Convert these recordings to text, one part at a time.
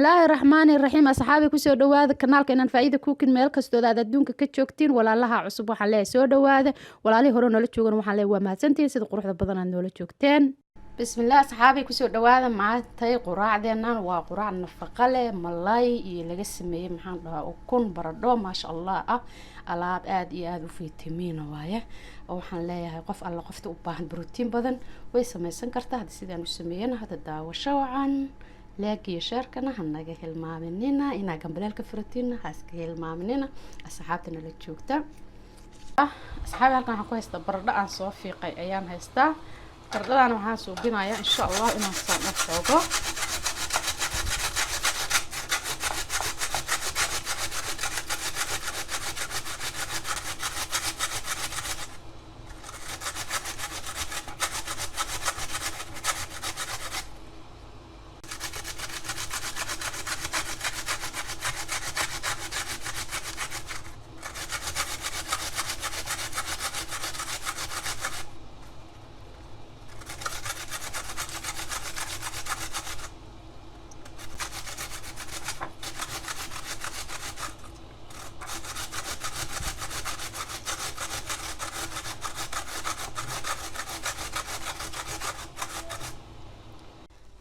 Bismillaahi Raxmaani Raxiim asxaabi ku soo dhawaada kanaalka inaan faa'iido ku kin meel kastooda aad adduunka ka joogtiin walaalaha cusub waxaan leeyahay soo dhawaada walaalihii hore noola joogan waxaan leeyahay waa mahadsantihiin sida quruxda badan aad noola joogteen bismillaah asxaabi ku soo dhawaada maantay quraacdeenan waa quraac nafaqo leh malay iyo laga sameeyay maxaan dhahaa ukun baradho maasha Allah ah alaab aad iyo aad u fiitamiin waaye waxaan leeyahay qof alla qofta u baahan borotiin badan way samaysan kartaa hadii sidaan u sameeyana hada daawasho wacan laakiin sharkana hanaga hilmaaminina ina gambalaalka furatiina haaska hilmaaminina asxaabtana la joogta asxaab halkan waxaan ku haystaa baradho aan soo fiiqay ayaan haystaa baradhadan waxaan soo binayaa insha Allah inaan saan u xoogo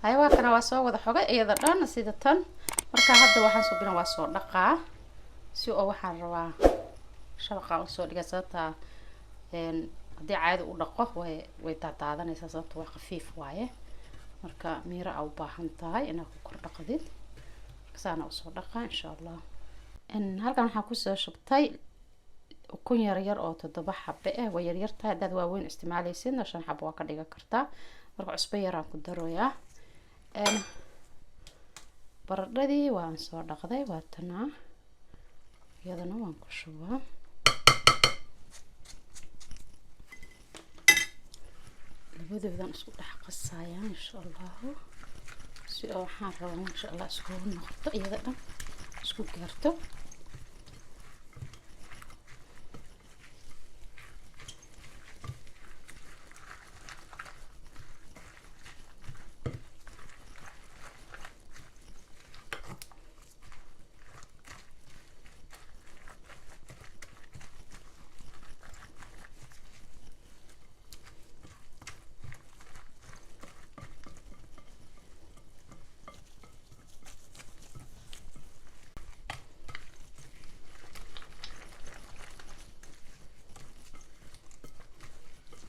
aywa kana waa soo wada xogay iyada dhan sida tan marka hadda waxaan soo binaa waa soo dhaqaa si oo waxaan rabaa shabaqa oo soo dhiga sababta hadii caadi u dhaqo way taataadanaysaa sababta waa khafiif waaye marka miira u baahan tahay inaad ku kor dhaqdid saana u soo dhaqaa insha Allah halkan waxaan ku soo shubtay ukun yar oo 7 xabbe ah way yar tahay dad waaweyn isticmaalaysid 5 xabbe waa ka dhiga kartaa marka cusbo yar aan ku daroyaa baradhadii waan soo dhaqday waa tana iyadana waan ku shubaa labadoodan isku dhex qasayaan insha Allah si oo waxaan rabaa insha Allah isku noqdo iyada dhan isku gaarto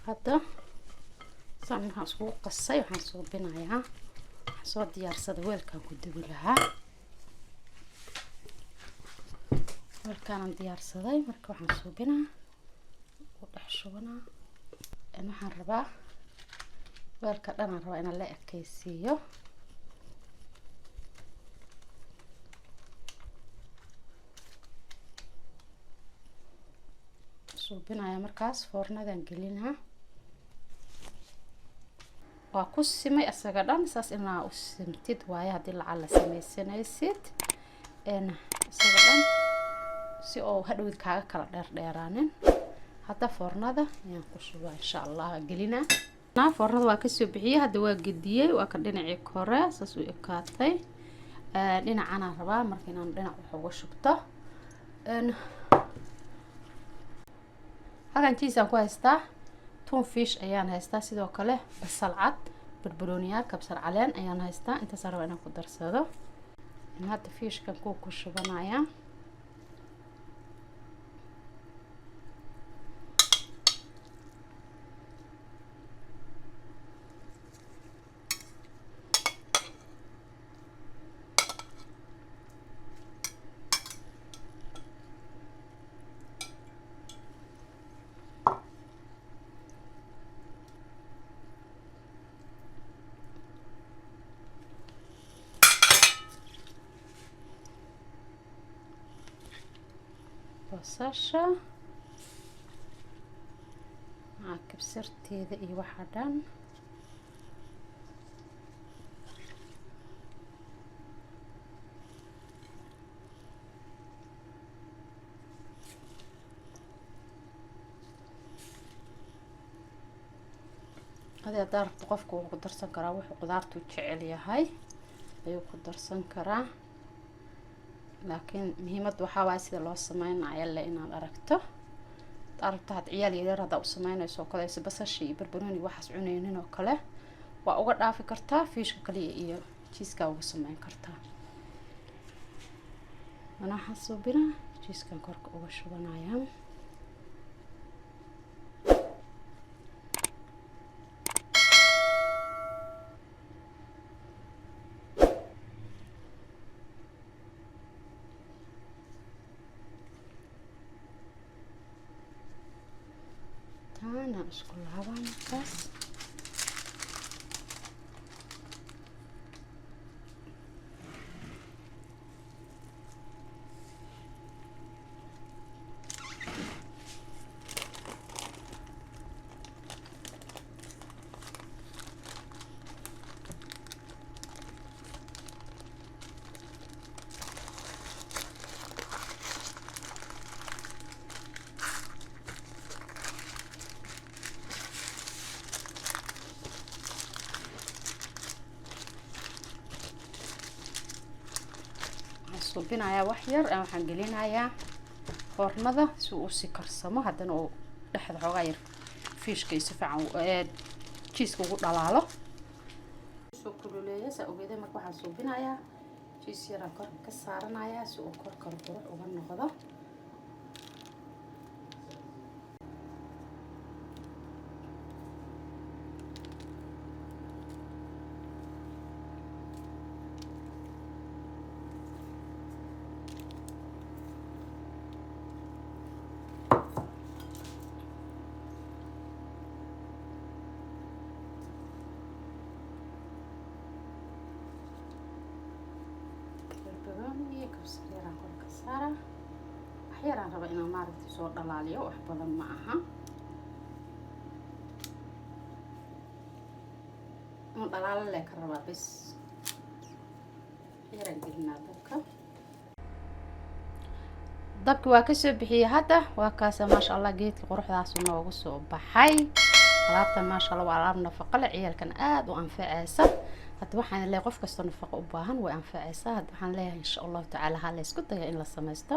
هذا صار اسكو قصي waxaan soo binayaa soo diyaarsada weelkan ku dubi lahaa weelkan diyaarsaday marka waxaan soo binaa u dhex shubnaa waxaan rabaa weelka dhan aan rabaa inaan la ekaysiiyo soo binayaa markaas foornadan gelinaa waa ku simay asaga dhan saas inaa u simtid waaye hadii lacag la samaysanaysid asaga dhan si oo hadhowd kaaga kala dheeraanin hadda foornada ayaan ku shubaa insha Allah gelinaa foornada waa ka soo bixiyay hadda waa gediyay waa ka dhinacii kore saas u ekaatay dhinacana rabaa marka inaan dhinac wax uga shubto halkan cheese ku haystaa tun fish ayaan haystaa sidoo kale basal cad barbarooniya kabsar caleen ayaan haystaa inta saraba inaan ku darsado hadda fishka ku shubanaya basasha kabsarteeda iyo waxa dhan هذا دار قفك وقدرسن كرا وحو قدارتو جعل يahay ayuu ku darsan karaa laakiin muhiimad waxaa waaye sida loo sameynayo le inaad aragto aragto had ciyaal yaryar haddaa u sameynayso oo kale basasha iyo barbarooni waxaas cunaynin oo kale waa uga dhaafi kartaa fiishka kaliya iyo jiiskaa uga sameyn kartaa. waxaan suubinaa jiiskan korka uga shubanayaa. taana isku laabaa markaas suubinayaa wax yar waxaan gelinayaa foornada si uu si karsamo haddana uu dhexda xoogaa yar fiishka si fiican jiiska ugu dhalaalo. soo kululeeya saa ogeedee marka waxaan suubinayaa jiis yaraan korka ka saaranayaa si uu korka qurux uga noqdo. kabsar yaraan korka ka saara wax yaraan raba inaan maaragtay soo dhalaaliyo wax badan ma aha un dhalaalo le ka rabaa bes yaraan gelinaa dabka waa kasoo bixiyay hadda waa kaasa maasha allah geedka quruxdaas noogu soo baxay. alaabtan maasha allah waa alaab nafaqo leh ciyaalkan aad u anfacaysa. hadda waxaan leeyahay qof kasta nafaqo u baahan way anfacaysaa. hadda waxaan leeyahay insha Allah tacaala ha la isku dayo in la sameysto.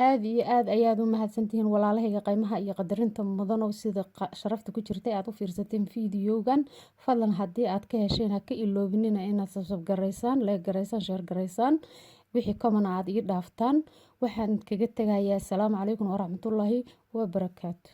aad iyo aad ayaad u mahadsantihiin walaalahayga qiimaha iyo qadarinta mudan oo sida sharafta ku jirtay aad u fiirsateen fiidiyogan. fadlan haddii aad ka hesheen ha ka iloobinina inaad subscribe garaysaan, like garaysaan, share garaysaan. wixii comment aad ii dhaaftaan waxaan kaga tagayaa. Assalaamu calaykum waraxmatullaahi wabarakaatu.